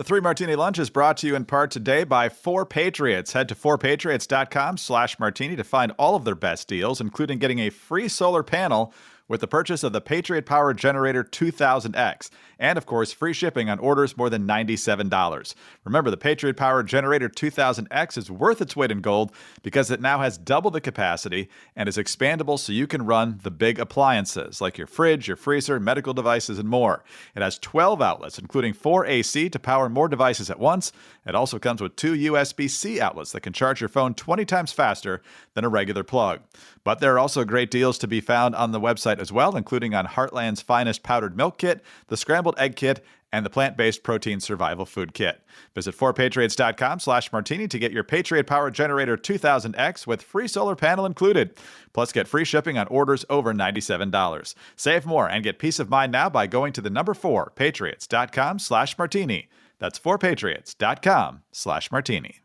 The Three Martini Lunch is brought to you in part today by 4Patriots. Head to 4patriots.com/martini to find all of their best deals, including getting a free solar panel with the purchase of the Patriot Power Generator 2000X. And, of course, free shipping on orders more than $97. Remember, the Patriot Power Generator 2000X is worth its weight in gold because it now has double the capacity and is expandable so you can run the big appliances like your fridge, your freezer, medical devices, and more. It has 12 outlets, including 4 AC to power more devices at once. It also comes with 2 USB-C outlets that can charge your phone 20 times faster than a regular plug. But there are also great deals to be found on the website as well, including on Heartland's finest powdered milk kit, the scrambled egg kit, and the plant-based protein survival food kit. Visit 4patriots.com/martini to get your Patriot Power Generator 2000X with free solar panel included. Plus, get free shipping on orders over $97. Save more and get peace of mind now by going to the number 4patriots.com/martini. That's 4patriots.com/martini.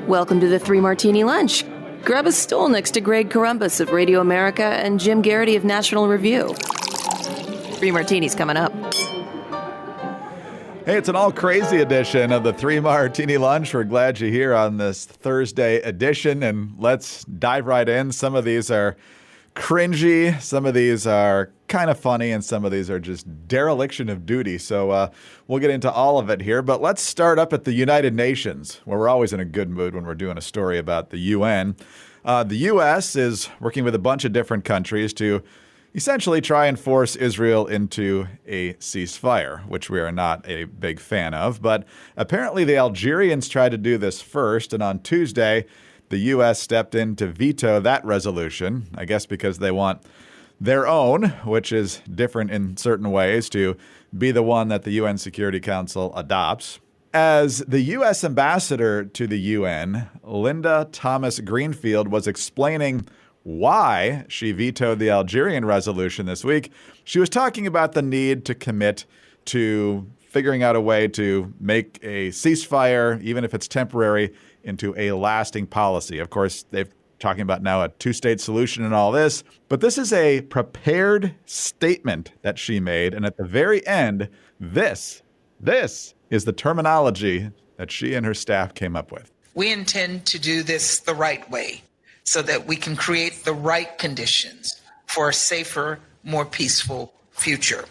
Welcome to the Three Martini Lunch. Grab a stool next to Greg Corombos of Radio America and Jim Garrity of National Review. Three Martinis coming up. Hey, it's an all-crazy edition of the Three Martini Lunch. We're glad you're here on this Thursday edition, and let's dive right in. Some of these are cringy, some of these are kind of funny, and some of these are just dereliction of duty. So we'll get into all of it here, but let's start up at the United Nations, where we're always in a good mood when we're doing a story about the UN. The U.S. is working with a bunch of different countries to essentially try and force Israel into a ceasefire, which we are not a big fan of. But apparently the Algerians tried to do this first, and on Tuesday, the U.S. stepped in to veto that resolution, I guess because they want their own, which is different in certain ways, to be the one that the UN Security Council adopts. As the U.S. ambassador to the UN, Linda Thomas-Greenfield, was explaining why she vetoed the Algerian resolution this week, she was talking about the need to commit to figuring out a way to make a ceasefire, even if it's temporary, into a lasting policy. Of course, they're talking about now a two-state solution and all this, but this is a prepared statement that she made. And at the very end, this is the terminology that she and her staff came up with. We intend to do this the right way so that we can create the right conditions for a safer, more peaceful future.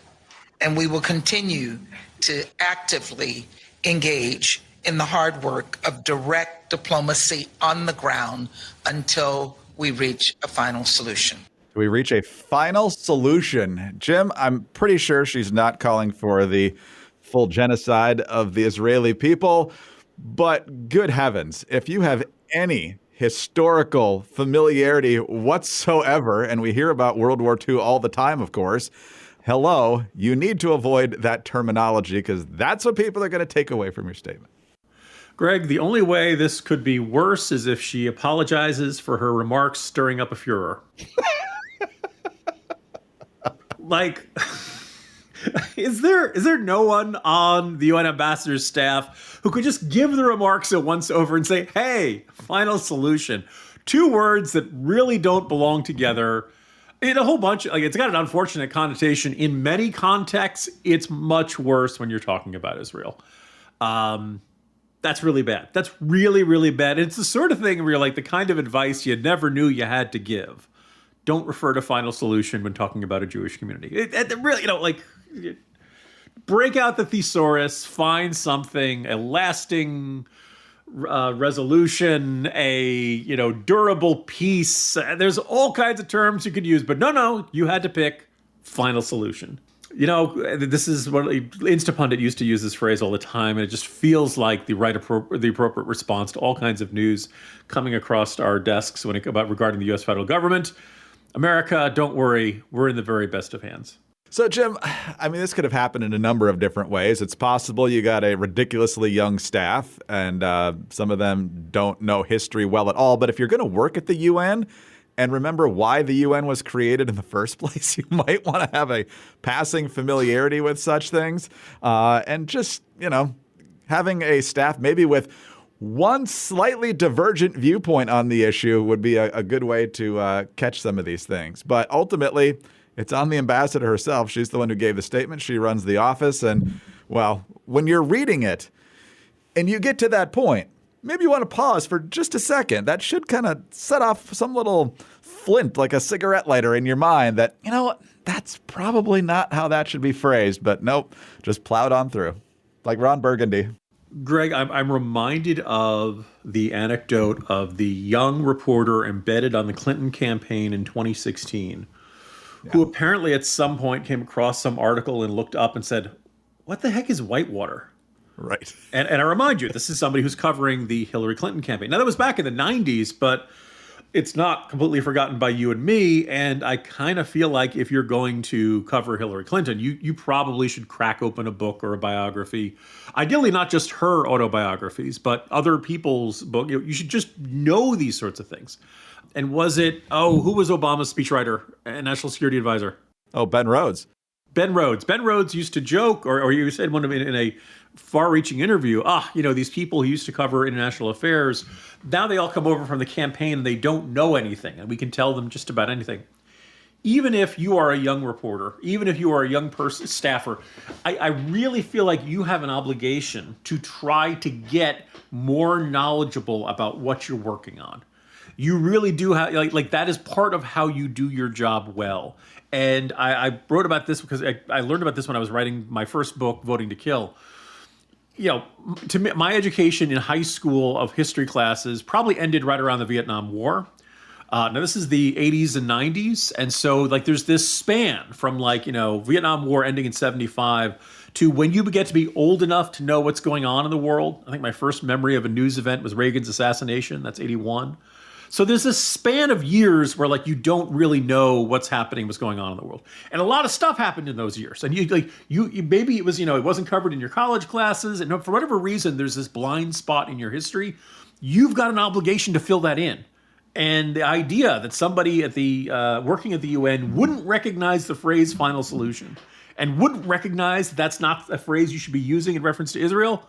And we will continue to actively engage in the hard work of direct diplomacy on the ground until we reach a final solution. We reach a final solution. Jim, I'm pretty sure she's not calling for the full genocide of the Israeli people, but good heavens, if you have any historical familiarity whatsoever, and we hear about World War II all the time, of course, hello, you need to avoid that terminology because that's what people are going to take away from your statement. Greg, the only way this could be worse is if she apologizes for her remarks stirring up a furor. Like, is there no one on the UN ambassador's staff who could just give the remarks a once-over and say, hey, final solution? Two words that really don't belong together. In a whole bunch, like, it's got an unfortunate connotation. In many contexts, it's much worse when you're talking about Israel. That's really bad. That's really, really bad. It's the sort of thing where you're like, the kind of advice you never knew you had to give. Don't refer to final solution when talking about a Jewish community. It really, break out the thesaurus, find something, a lasting resolution, a durable peace. There's all kinds of terms you could use, but no, you had to pick final solution. This is what Instapundit used to use this phrase all the time, and it just feels like the appropriate response to all kinds of news coming across our desks regarding the U.S. federal government. America, don't worry, we're in the very best of hands. So, Jim, I mean, this could have happened in a number of different ways. It's possible you got a ridiculously young staff, and some of them don't know history well at all. But if you're going to work at the UN and remember why the UN was created in the first place, you might want to have a passing familiarity with such things. And just, having a staff maybe with one slightly divergent viewpoint on the issue would be a good way to catch some of these things. But ultimately, It's on the ambassador herself. She's the one who gave the statement. She runs the office. And, well, when you're reading it and you get to that point, maybe you want to pause for just a second. That should kind of set off some little flint, like a cigarette lighter in your mind that, you know what, that's probably not how that should be phrased. But nope, just plowed on through. Like Ron Burgundy. Greg, I'm reminded of the anecdote of the young reporter embedded on the Clinton campaign in 2016, who apparently at some point came across some article and looked up and said, "What the heck is whitewater?" Right. And I remind you, this is somebody who's covering the Hillary Clinton campaign. Now, that was back in the 90s, but it's not completely forgotten by you and me. And I kind of feel like if you're going to cover Hillary Clinton, you probably should crack open a book or a biography. Ideally, not just her autobiographies, but other people's book. You should just know these sorts of things. And was it, who was Obama's speechwriter and national security advisor? Oh, Ben Rhodes. Ben Rhodes. Ben Rhodes used to joke, or you said in a far-reaching interview, these people who used to cover international affairs, now they all come over from the campaign and they don't know anything, and we can tell them just about anything. Even if you are a young reporter, even if you are a young person, staffer, I really feel like you have an obligation to try to get more knowledgeable about what you're working on. You really do have, like that is part of how you do your job well. And I wrote about this because I learned about this when I was writing my first book, Voting to Kill. To me, my education in high school of history classes probably ended right around the Vietnam War. Now, this is the 80s and 90s. And so, there's this span from, Vietnam War ending in 75 to when you get to be old enough to know what's going on in the world. I think my first memory of a news event was Reagan's assassination. That's 81. So there's this span of years where you don't really know what's happening, what's going on in the world. And a lot of stuff happened in those years. And you maybe it was, it wasn't covered in your college classes. And for whatever reason, there's this blind spot in your history. You've got an obligation to fill that in. And the idea that somebody at the working at the UN wouldn't recognize the phrase final solution and wouldn't recognize that's not a phrase you should be using in reference to Israel,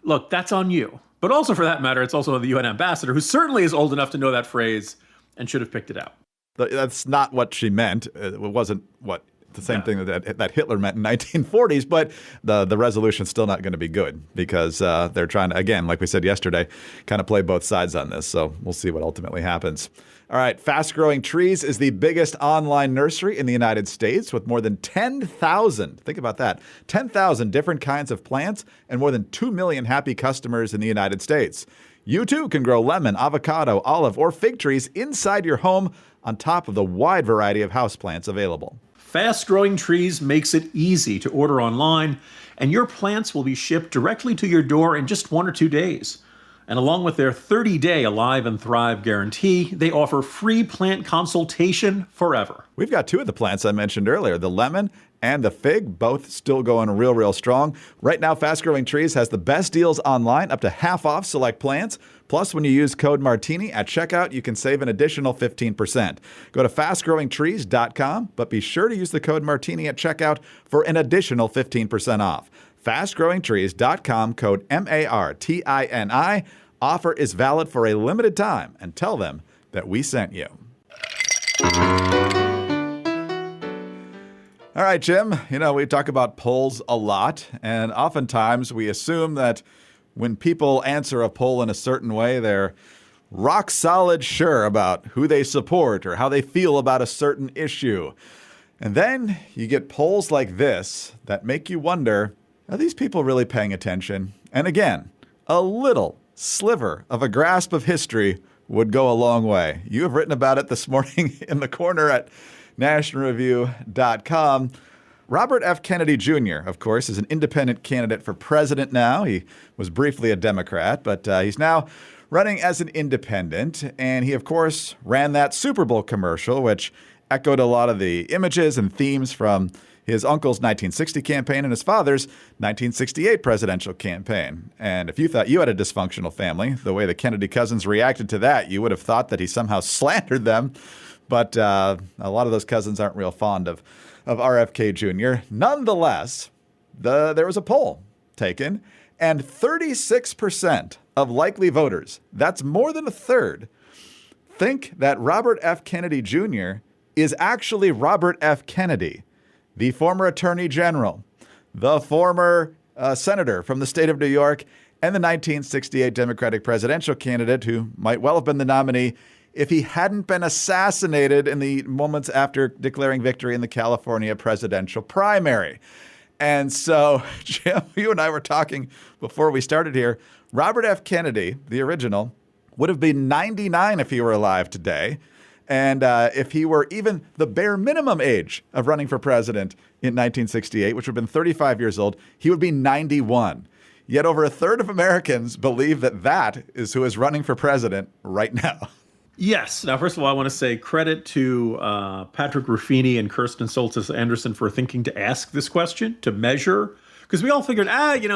look, that's on you. But also, for that matter, it's also the UN ambassador, who certainly is old enough to know that phrase and should have picked it out. That's not what she meant. It wasn't the same thing that Hitler meant in 1940s, but the resolution's still not going to be good because they're trying to, again, like we said yesterday, kind of play both sides on this. So we'll see what ultimately happens. All right. Fast Growing Trees is the biggest online nursery in the United States with more than 10,000. Think about that. 10,000 different kinds of plants and more than 2 million happy customers in the United States. You too can grow lemon, avocado, olive, or fig trees inside your home on top of the wide variety of houseplants available. Fast Growing Trees makes it easy to order online, and your plants will be shipped directly to your door in just 1 or 2 days. And along with their 30-day Alive and Thrive guarantee, they offer free plant consultation forever. We've got 2 of the plants I mentioned earlier, the lemon and the fig, both still going real strong. Right now, Fast Growing Trees has the best deals online, up to half off select plants. Plus, when you use code Martini at checkout, you can save an additional 15%. Go to fastgrowingtrees.com, but be sure to use the code Martini at checkout for an additional 15% off. Fastgrowingtrees.com, code MARTINI. Offer is valid for a limited time, and tell them that we sent you. All right, Jim, we talk about polls a lot, and oftentimes we assume that when people answer a poll in a certain way, they're rock solid sure about who they support or how they feel about a certain issue. And then you get polls like this that make you wonder, are these people really paying attention? And again, a little sliver of a grasp of history would go a long way. You have written about it this morning in the corner at nationalreview.com. Robert F. Kennedy Jr., of course, is an independent candidate for president now. He was briefly a Democrat, but he's now running as an independent. And he, of course, ran that Super Bowl commercial, which echoed a lot of the images and themes from his uncle's 1960 campaign and his father's 1968 presidential campaign. And if you thought you had a dysfunctional family, the way the Kennedy cousins reacted to that, you would have thought that he somehow slandered them. But a lot of those cousins aren't real fond of RFK Jr. Nonetheless, there was a poll taken, and 36% of likely voters, that's more than a third, think that Robert F. Kennedy Jr. is actually Robert F. Kennedy, the former Attorney General, the former senator from the state of New York, and the 1968 Democratic presidential candidate who might well have been the nominee if he hadn't been assassinated in the moments after declaring victory in the California presidential primary. And so, Jim, you and I were talking before we started here. Robert F. Kennedy, the original, would have been 99 if he were alive today. And if he were even the bare minimum age of running for president in 1968, which would have been 35 years old, he would be 91. Yet over a third of Americans believe that that is who is running for president right now. Yes. Now, first of all, I want to say credit to Patrick Ruffini and Kirsten Soltis Anderson for thinking to ask this question, to measure, because we all figured,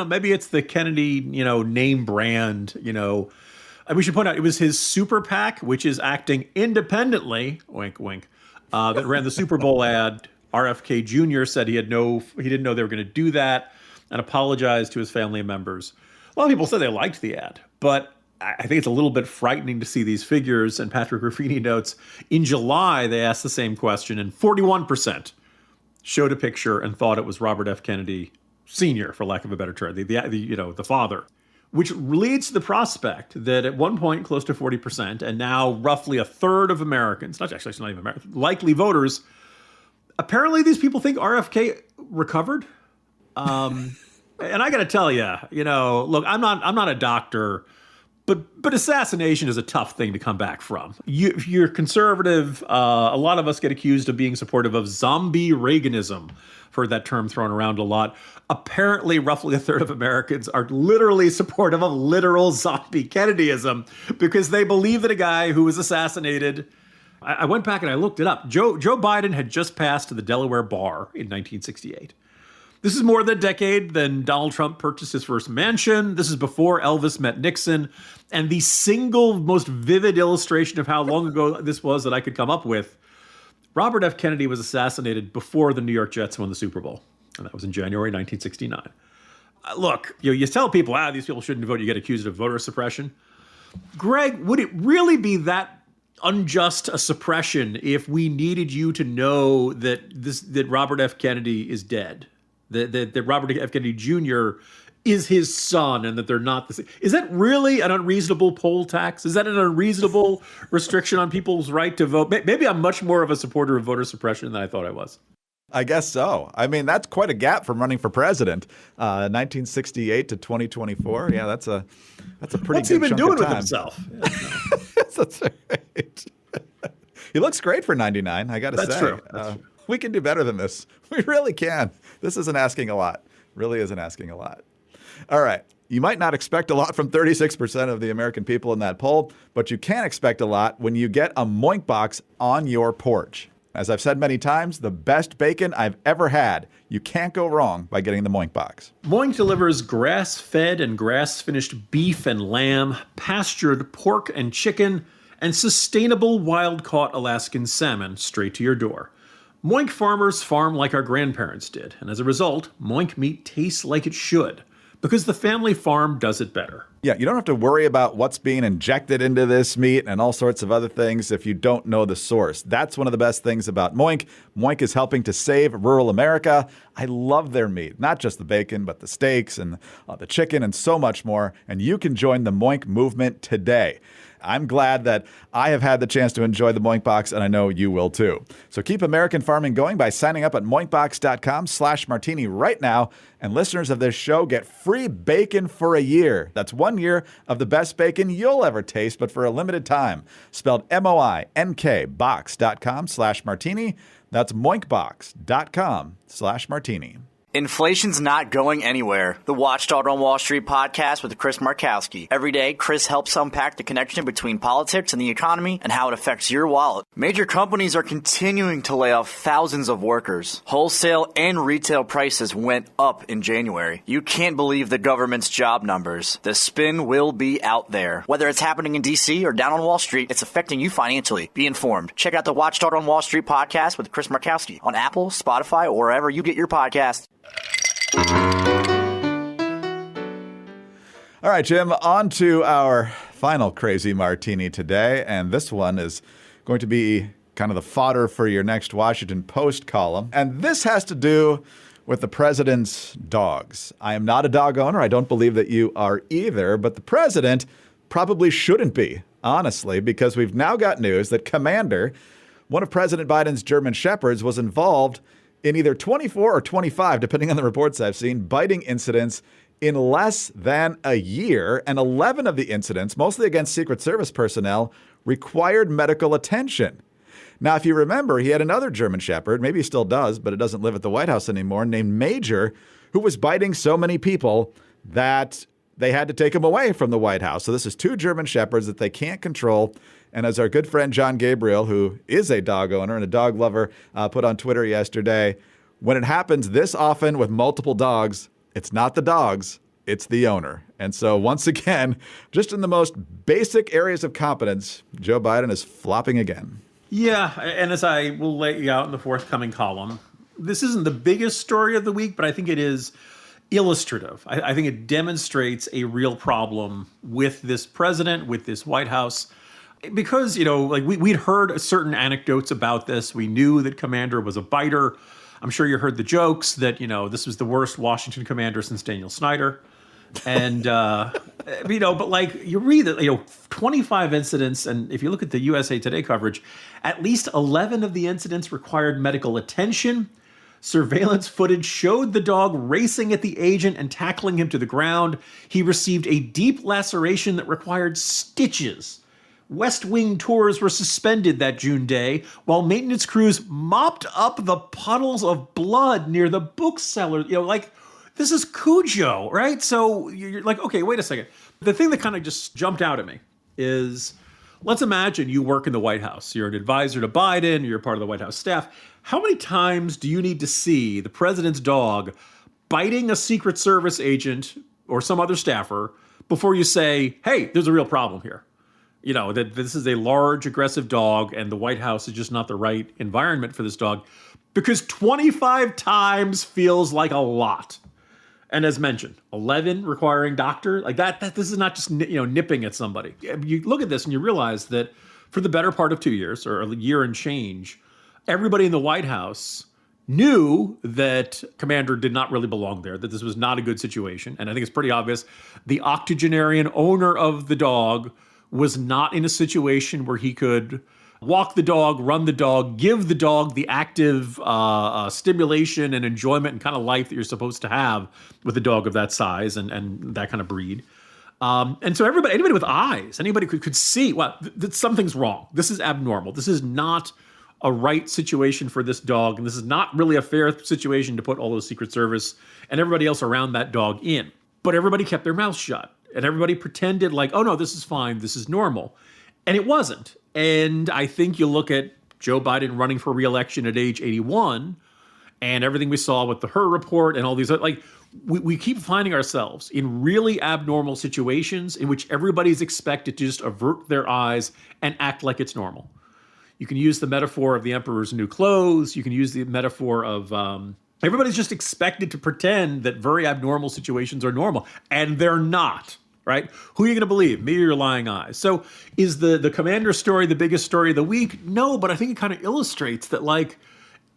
maybe it's the Kennedy, name brand, And we should point out it was his super PAC, which is acting independently, wink, wink, that ran the Super Bowl ad. RFK Jr. said he didn't know they were going to do that and apologized to his family members. A lot of people said they liked the ad, but I think it's a little bit frightening to see these figures. And Patrick Ruffini notes, in July, they asked the same question, and 41% showed a picture and thought it was Robert F. Kennedy Sr., for lack of a better term, the father, which leads to the prospect that at one point close to 40%, and now roughly a third of Americans, not even Americans, likely voters, apparently these people think RFK recovered. And I got to tell you, look, I'm not a doctor. But assassination is a tough thing to come back from. If you're conservative, a lot of us get accused of being supportive of zombie Reaganism. I've heard that term thrown around a lot. Apparently, roughly a third of Americans are literally supportive of literal zombie Kennedyism because they believe that a guy who was assassinated. I went back and I looked it up. Joe Biden had just passed to the Delaware bar in 1968. This is more than a decade than Donald Trump purchased his first mansion. This is before Elvis met Nixon. And the single most vivid illustration of how long ago this was that I could come up with, Robert F. Kennedy was assassinated before the New York Jets won the Super Bowl. And that was in January 1969. Look, you tell people, these people shouldn't vote, you get accused of voter suppression. Greg, would it really be that unjust a suppression if we needed you to know that Robert F. Kennedy is dead? That Robert F. Kennedy Jr. is his son and that they're not the same. Is that really an unreasonable poll tax? Is that an unreasonable restriction on people's right to vote? Maybe I'm much more of a supporter of voter suppression than I thought I was. I guess so. I mean, that's quite a gap from running for president. 1968 to 2024. Yeah, that's a pretty What's good he been chunk doing of with time. himself? That's right. He looks great for 99, I got to say. That's true. We can do better than this. We really can. This isn't asking a lot. Really isn't asking a lot. All right. You might not expect a lot from 36% of the American people in that poll, but you can expect a lot when you get a Moink box on your porch. As I've said many times, the best bacon I've ever had. You can't go wrong by getting the Moink box. Moink delivers grass-fed and grass-finished beef and lamb, pastured pork and chicken, and sustainable wild-caught Alaskan salmon straight to your door. Moink farmers farm like our grandparents did, and as a result, Moink meat tastes like it should, because the family farm does it better. Yeah, you don't have to worry about what's being injected into this meat and all sorts of other things if you don't know the source. That's one of the best things about Moink. Moink is helping to save rural America. I love their meat, not just the bacon, but the steaks and the chicken and so much more. And you can join the Moink movement today. I'm glad that I have had the chance to enjoy the Moink Box, and I know you will too. So keep American farming going by signing up at moinkbox.com/martini right now. And listeners of this show get free bacon for a year. That's 1 year of the best bacon you'll ever taste, but for a limited time. Spelled MOINK box.com/martini. That's moinkbox.com/martini. Inflation's not going anywhere. The Watchdog on Wall Street podcast with Chris Markowski. Every day, Chris helps unpack the connection between politics and the economy and how it affects your wallet. Major companies are continuing to lay off thousands of workers. Wholesale and retail prices went up in January. You can't believe the government's job numbers. The spin will be out there. Whether it's happening in D.C. or down on Wall Street, it's affecting you financially. Be informed. Check out the Watchdog on Wall Street podcast with Chris Markowski on Apple, Spotify, or wherever you get your podcasts. All right, Jim, on to our final crazy martini today. And this one is going to be kind of the fodder for your next Washington Post column. And this has to do with the president's dogs. I am not a dog owner. I don't believe that you are either, but the president probably shouldn't be, honestly, because we've now got news that Commander, one of President Biden's German Shepherds, was involved in either 24 or 25, depending on the reports I've seen, biting incidents in less than a year. And 11 of the incidents, mostly against Secret Service personnel, required medical attention. Now, if you remember, he had another German Shepherd, maybe he still does, but it doesn't live at the White House anymore, named Major, who was biting so many people that they had to take him away from the White House. So this is 2 German Shepherds that they can't control. And as our good friend John Gabriel, who is a dog owner and a dog lover, put on Twitter yesterday, when it happens this often with multiple dogs, it's not the dogs, it's the owner. And so once again, just in the most basic areas of competence, Joe Biden is flopping again. Yeah, and as I will lay you out in the forthcoming column, this isn't the biggest story of the week, but I think it is illustrative. I think it demonstrates a real problem with this president, with this White House, because, we'd heard certain anecdotes about this. We knew that Commander was a biter. I'm sure you heard the jokes that, this was the worst Washington commander since Daniel Snyder. And, but you read that, 25 incidents. And if you look at the USA Today coverage, at least 11 of the incidents required medical attention. Surveillance footage showed the dog racing at the agent and tackling him to the ground. He received a deep laceration that required stitches. West Wing tours were suspended that June day, while maintenance crews mopped up the puddles of blood near the bookseller. This is Cujo, right? So you're like, okay, wait a second. The thing that kind of just jumped out at me is, let's imagine you work in the White House. You're an advisor to Biden. You're part of the White House staff. How many times do you need to see the president's dog biting a Secret Service agent or some other staffer before you say, hey, there's a real problem here? That this is a large, aggressive dog, and the White House is just not the right environment for this dog, because 25 times feels like a lot. And as mentioned, 11 requiring doctor, like that this is not just, nipping at somebody. You look at this and you realize that for the better part of 2 years, or a year and change, everybody in the White House knew that Commander did not really belong there, that this was not a good situation. And I think it's pretty obvious. The octogenarian owner of the dog was not in a situation where he could walk the dog, run the dog, give the dog the active stimulation and enjoyment and kind of life that you're supposed to have with a dog of that size and that kind of breed. And so anybody with eyes, anybody could see, well, something's wrong. This is abnormal. This is not a right situation for this dog. And this is not really a fair situation to put all those Secret Service and everybody else around that dog in. But everybody kept their mouth shut. And everybody pretended like, oh, no, this is fine. This is normal. And it wasn't. And I think you look at Joe Biden running for re-election at age 81 and everything we saw with the Her report and all these, we keep finding ourselves in really abnormal situations in which everybody's expected to just avert their eyes and act like it's normal. You can use the metaphor of the emperor's new clothes. You can use the metaphor of everybody's just expected to pretend that very abnormal situations are normal, and they're not. Right? Who are you going to believe? Me or your lying eyes? So is the Commander story the biggest story of the week? No, but I think it kind of illustrates that,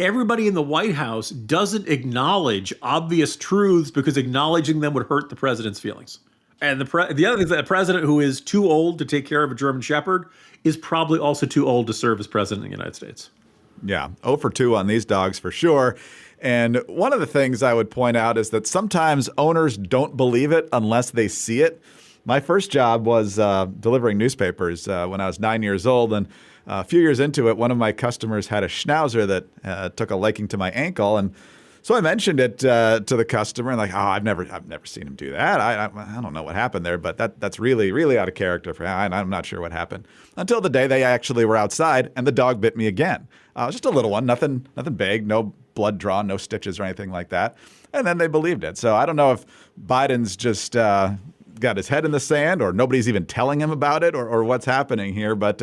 everybody in the White House doesn't acknowledge obvious truths because acknowledging them would hurt the president's feelings. And the other thing is that a president who is too old to take care of a German Shepherd is probably also too old to serve as president of the United States. Yeah, 0 for 2 on these dogs for sure. And one of the things I would point out is that sometimes owners don't believe it unless they see it. My first job was delivering newspapers when I was 9 years old. And a few years into it, one of my customers had a schnauzer that took a liking to my ankle. And so I mentioned it to the customer and I've never seen him do that. I don't know what happened there, but that's really, really out of character for him. I'm not sure what happened until the day they actually were outside and the dog bit me again. Just a little one, nothing big, no blood drawn, no stitches or anything like that. And then they believed it. So I don't know if Biden's just got his head in the sand or nobody's even telling him about it or what's happening here. But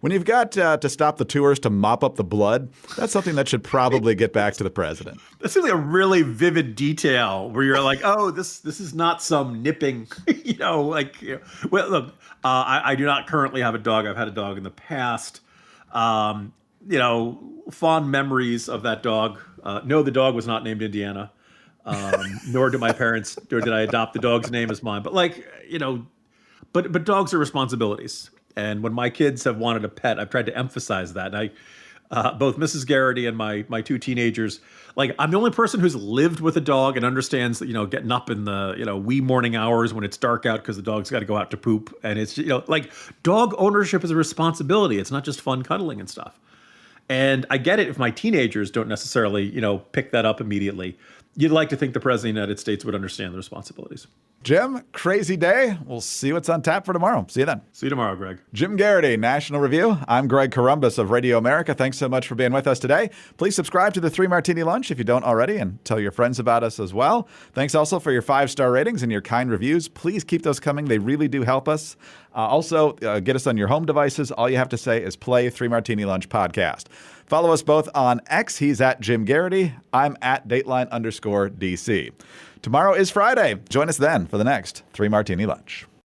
when you've got to stop the tours to mop up the blood, that's something that should probably get back to the president. That seems like a really vivid detail where you're like, oh, this is not some nipping, Well, look, I do not currently have a dog. I've had a dog in the past. fond memories of that dog. No, the dog was not named Indiana. Nor did I adopt the dog's name as mine. But but dogs are responsibilities. And when my kids have wanted a pet, I've tried to emphasize that. And both Mrs. Garrity and my two teenagers, I'm the only person who's lived with a dog and understands that, getting up in the, wee morning hours when it's dark out because the dog's got to go out to poop. And it's, dog ownership is a responsibility. It's not just fun cuddling and stuff. And I get it if my teenagers don't necessarily, pick that up immediately. You'd like to think the President of the United States would understand the responsibilities. Jim, crazy day. We'll see what's on tap for tomorrow. See you then. See you tomorrow, Greg. Jim Garrity, National Review. I'm Greg Corombos of Radio America. Thanks so much for being with us today. Please subscribe to the 3 Martini Lunch if you don't already, and tell your friends about us as well. Thanks also for your 5-star ratings and your kind reviews. Please keep those coming. They really do help us. Also, get us on your home devices. All you have to say is play 3 Martini Lunch podcast. Follow us both on X. He's at Jim Garrity. I'm at Dateline_DC. Tomorrow is Friday. Join us then for the next 3 Martini Lunch.